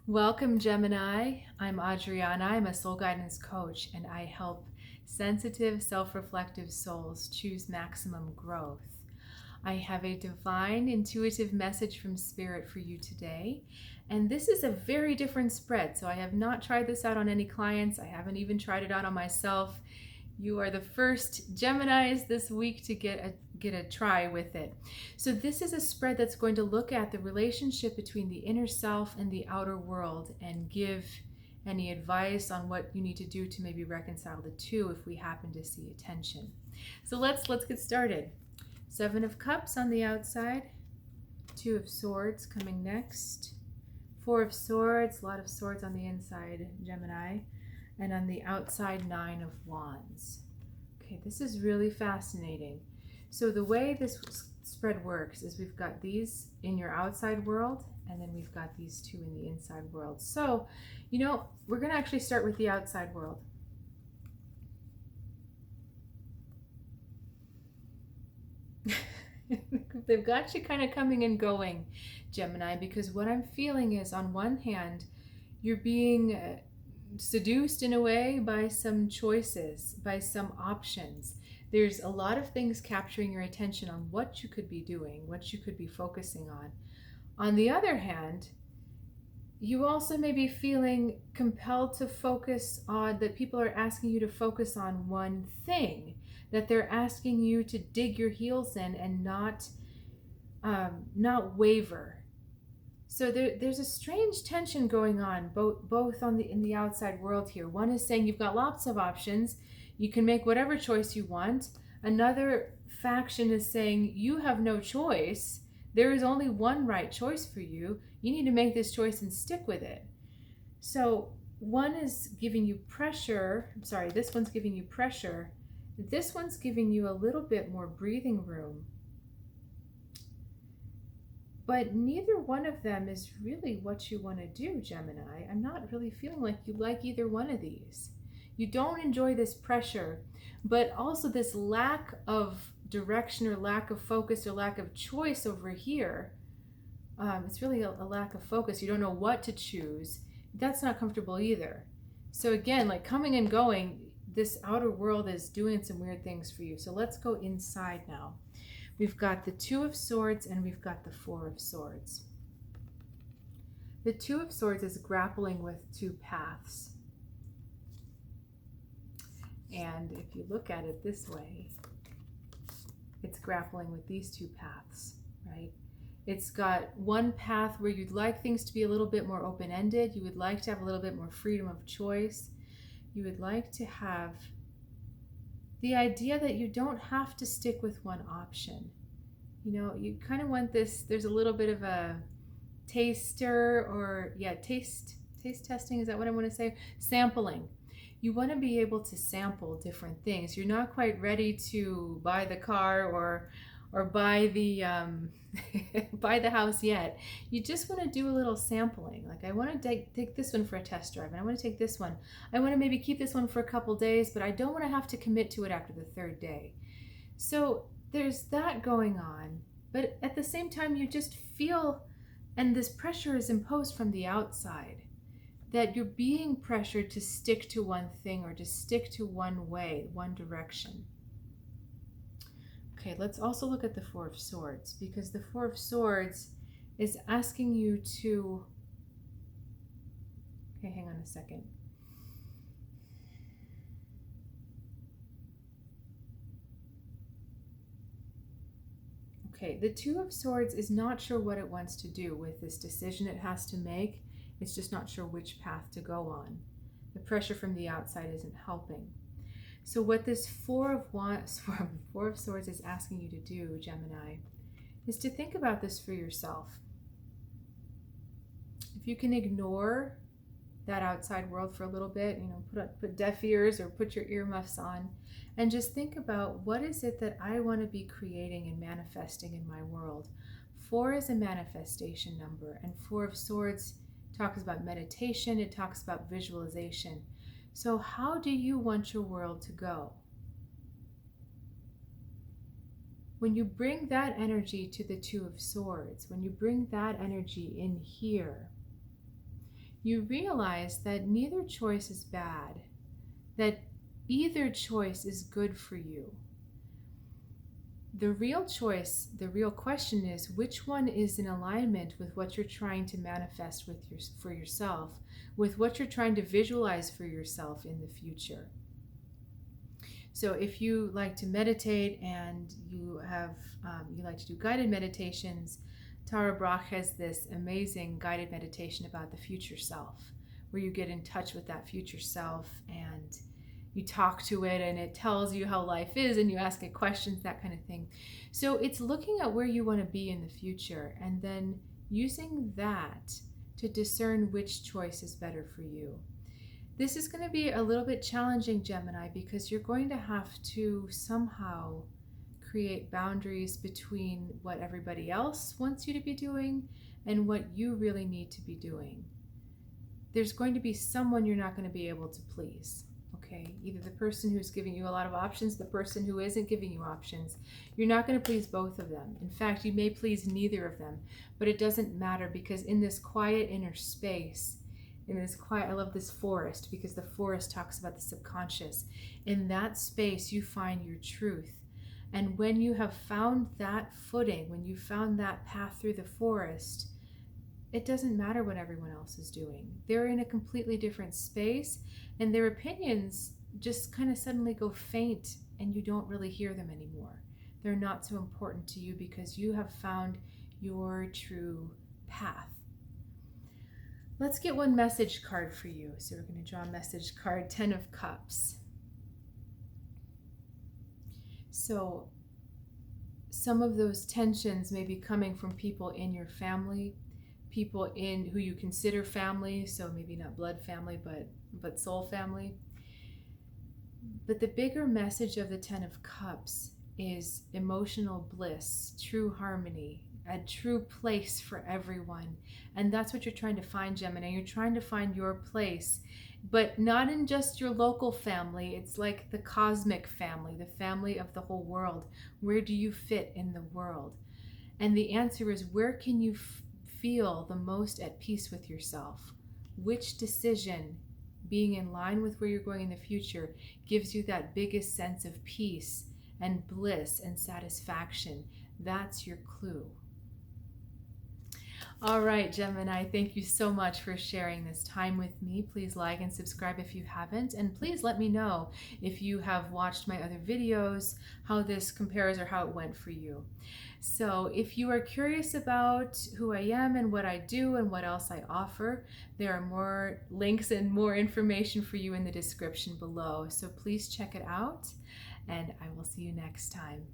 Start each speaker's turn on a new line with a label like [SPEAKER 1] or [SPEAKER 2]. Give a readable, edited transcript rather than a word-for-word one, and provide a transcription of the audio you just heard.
[SPEAKER 1] Welcome, Gemini. I'm Adriana. I'm a soul guidance coach, and I help sensitive, self reflective souls choose maximum growth. I have a divine, intuitive message from Spirit for you today. And this is a very different spread. So I have not tried this out on any clients, I haven't even tried it out on myself. You are the first Geminis this week to get a try with it. So this is a spread that's going to look at the relationship between the inner self and the outer world and give any advice on what you need to do to maybe reconcile the two if we happen to see a tension. So let's get started. Seven of Cups on the outside, Two of Swords coming next, Four of Swords, a lot of swords on the inside, Gemini, and on the outside, Nine of Wands. Okay, this is really fascinating. So the way this spread works is we've got these in your outside world, and then we've got these two in the inside world. So, we're going to actually start with the outside world. They've got you kind of coming and going, Gemini, because what I'm feeling is, on one hand, you're being seduced in a way by some choices, by some options. There's a lot of things capturing your attention on what you could be doing, what you could be focusing on. On the other hand, you also may be feeling compelled to focus on, that people are asking you to focus on one thing, that they're asking you to dig your heels in and not waver. So there's a strange tension going on, both in the outside world here. One is saying you've got lots of options, you can make whatever choice you want. Another faction is saying you have no choice. There is only one right choice for you. You need to make this choice and stick with it. So one is giving you pressure. I'm sorry, this one's giving you pressure. This one's giving you a little bit more breathing room. But neither one of them is really what you want to do, Gemini. I'm not really feeling like you like either one of these. You don't enjoy this pressure, but also this lack of direction or lack of focus or lack of choice over here. It's really a lack of focus. You don't know what to choose. That's not comfortable either. So again, like coming and going, this outer world is doing some weird things for you. So let's go inside now. We've got the Two of Swords and we've got the Four of Swords. The Two of Swords is grappling with two paths. And if you look at it this way, it's grappling with these two paths, right? It's got one path where you'd like things to be a little bit more open-ended. You would like to have a little bit more freedom of choice. You would like to have the idea that you don't have to stick with one option. You kind of want this, there's a little bit of a taster, or taste testing, is that what I want to say? Sampling. You want to be able to sample different things. You're not quite ready to buy the car or buy the buy the house yet. You just want to do a little sampling. Like, I want to take this one for a test drive, and I want to take this one. I want to maybe keep this one for a couple days, but I don't want to have to commit to it after the third day. So there's that going on, but at the same time you just feel, and this pressure is imposed from the outside, that you're being pressured to stick to one thing or to stick to one way, one direction. Okay, let's also look at the Four of Swords, because the Four of Swords is asking you to... Okay, hang on a second. Okay, the Two of Swords is not sure what it wants to do with this decision it has to make. It's just not sure which path to go on. The pressure from the outside isn't helping. So what this Four of Swords is asking you to do, Gemini, is to think about this for yourself. If you can ignore that outside world for a little bit, put deaf ears or put your earmuffs on, and just think about, what is it that I want to be creating and manifesting in my world? Four is a manifestation number, and Four of Swords talks about meditation, it talks about visualization. So how do you want your world to go? When you bring that energy to the Two of Swords, when you bring that energy in here, you realize that neither choice is bad, that either choice is good for you. The real choice, the real question is, which one is in alignment with what you're trying to manifest for yourself, with what you're trying to visualize for yourself in the future. So if you like to meditate and you like to do guided meditations, Tara Brach has this amazing guided meditation about the future self, where you get in touch with that future self and you talk to it and it tells you how life is and you ask it questions, that kind of thing. So it's looking at where you want to be in the future and then using that to discern which choice is better for you. This is going to be a little bit challenging, Gemini, because you're going to have to somehow create boundaries between what everybody else wants you to be doing and what you really need to be doing. There's going to be someone you're not going to be able to please, okay? Either the person who's giving you a lot of options, the person who isn't giving you options. You're not going to please both of them. In fact, you may please neither of them, but it doesn't matter, because in this quiet inner space, I love this forest, because the forest talks about the subconscious. In that space, you find your truth. And when you have found that footing, when you found that path through the forest, it doesn't matter what everyone else is doing. They're in a completely different space, and their opinions just kind of suddenly go faint, and you don't really hear them anymore. They're not so important to you because you have found your true path. Let's get one message card for you. So we're going to draw a message card, 10 of Cups. So some of those tensions may be coming from people in your family, people in who you consider family, so maybe not blood family, but soul family. But the bigger message of the 10 of Cups is emotional bliss, true harmony, a true place for everyone. And that's what you're trying to find, Gemini. You're trying to find your place, but not in just your local family. It's like the cosmic family, the family of the whole world. Where do you fit in the world? And the answer is, where can you feel the most at peace with yourself? Which decision, being in line with where you're going in the future, gives you that biggest sense of peace and bliss and satisfaction? That's your clue. All right, Gemini, thank you so much for sharing this time with me. Please like and subscribe if you haven't, and please let me know if you have watched my other videos, how this compares or how it went for you. So if you are curious about who I am and what I do and what else I offer, there are more links and more information for you in the description below. So please check it out, and I will see you next time.